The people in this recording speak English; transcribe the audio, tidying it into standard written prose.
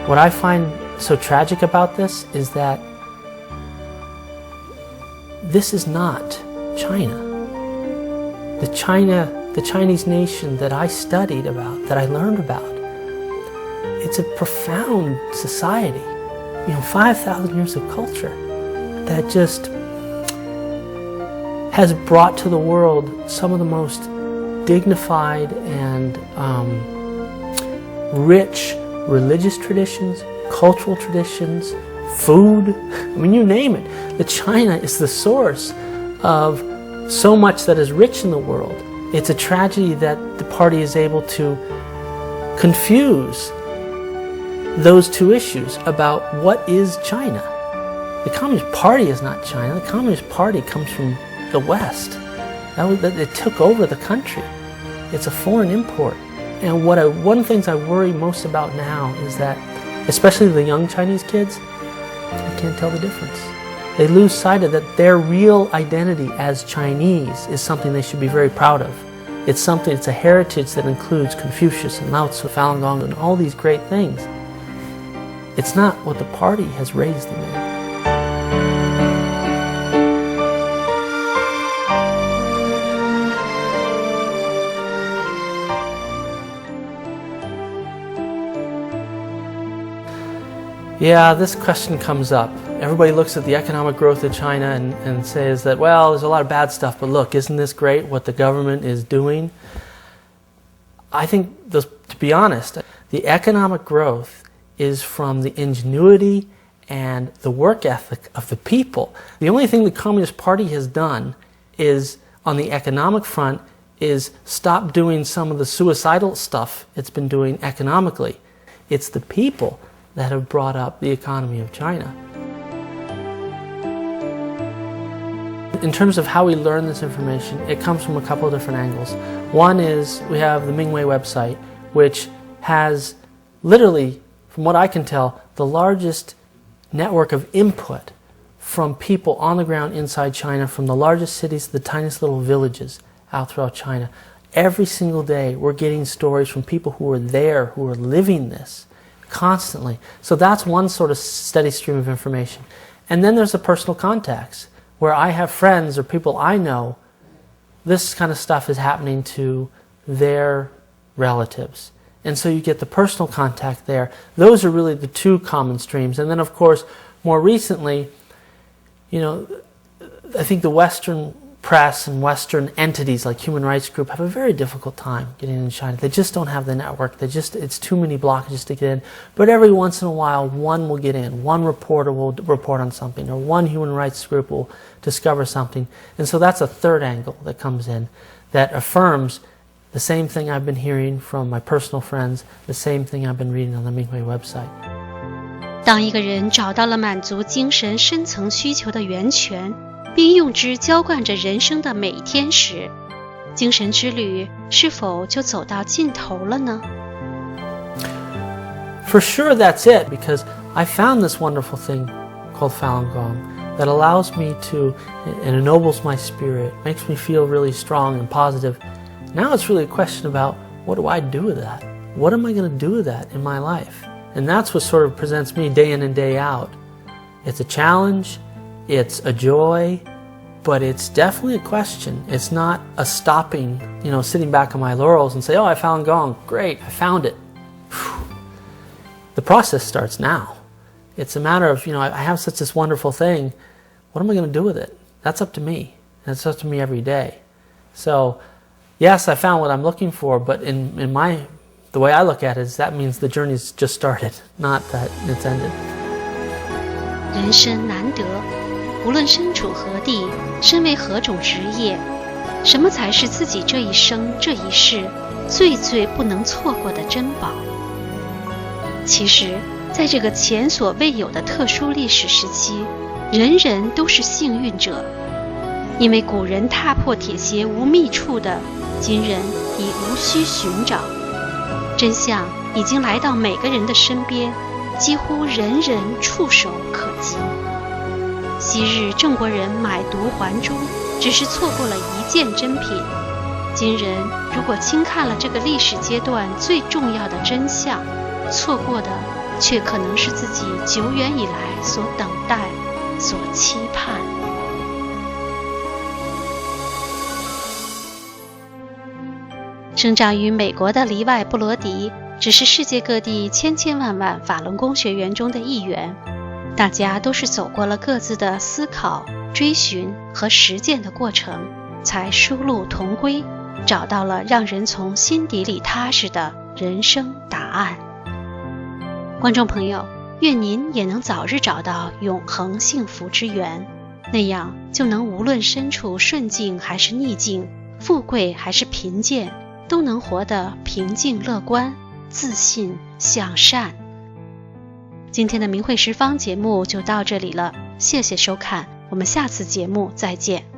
What I find so tragic about this is that this is not China. The Chinese nation that I studied about, that I learned about, it's a profound society. 5,000 years of culture that just has brought to the world some of the most dignified and rich religious traditions, cultural traditions, food. You name it. The China is the source of so much that is rich in the world. It's a tragedy that the party is able to confuse those two issues about what is China. The Communist Party is not China. The Communist Party comes from the West. It took over the country. It's a foreign import. And one of the things I worry most about now is that, especially the young Chinese kids, they can't tell the difference. They lose sight of that their real identity as Chinese is something they should be very proud of. It's a heritage that includes Confucius and Lao Tzu, Falun Gong, and all these great things. It's not what the party has raised them in. Yeah, this question comes up. Everybody looks at the economic growth of China and says that, well, there's a lot of bad stuff, but look, isn't this great what the government is doing? I think, to be honest, the economic growth is from the ingenuity and the work ethic of the people. The only thing the Communist Party has done is, on the economic front, is stop doing some of the suicidal stuff it's been doing economically. It's the people that have brought up the economy of China. In terms of how we learn this information, it comes from a couple of different angles. One is we have the Mingwei website, which has literally, from what I can tell, the largest network of input from people on the ground inside China, from the largest cities to the tiniest little villages out throughout China. Every single day we're getting stories from people who are there, who are living this constantly. So that's one sort of steady stream of information. And then there's the personal contacts, where I have friends or people I know, this kind of stuff is happening to their relatives. And so you get the personal contact there. Those are really the two common streams. And then, of course, more recently, I think the Western press and Western entities like Human Rights Group have a very difficult time getting in China. They just don't have the network. It's too many blockages to get in. But every once in a while, one will get in. One reporter will report on something, or one human rights group will discover something. And so that's a third angle that comes in that affirms the same thing I've been hearing from my personal friends, the same thing I've been reading on the Mingwei website. 当一个人找到了满足精神深层需求的源泉，并用之浇灌着人生的每一天时，精神之旅是否就走到尽头了呢？ For sure that's it, because I found this wonderful thing called Falun Gong that allows me to, and ennobles my spirit, makes me feel really strong and positive. Now it's really a question about, what do I do with that? What am I going to do with that in my life? And that's what sort of presents me day in and day out. It's a challenge, it's a joy, but it's definitely a question. It's not a stopping, sitting back on my laurels and say, oh, I found Gong, great, I found it. The process starts now. It's a matter of, I have such this wonderful thing, what am I going to do with it? That's up to me. And it's up to me every day. So, yes, I found what I'm looking for, but the way I look at it is that means the journey's just started, not that it's ended. 人生难得，无论身处何地，身为何种职业，什么才是自己这一生这一世最最不能错过的珍宝？其实，在这个前所未有的特殊历史时期，人人都是幸运者，因为古人踏破铁鞋无觅处的，今人已无需寻找，真相已经来到每个人的身边，几乎人人触手可及。昔日郑国人买椟还珠，只是错过了一件珍品。今人如果轻看了这个历史阶段最重要的真相，错过的却可能是自己久远以来所等待、所期盼。生长于美国的黎外·布罗迪只是世界各地千千万万法轮功学员中的一员，大家都是走过了各自的思考、追寻和实践的过程，才殊路同归，找到了让人从心底里踏实的人生答案。观众朋友，愿您也能早日找到永恒幸福之源，那样就能无论身处顺境还是逆境，富贵还是贫贱，都能活得平静乐观、自信向善。今天的明慧十方节目就到这里了，谢谢收看，我们下次节目再见。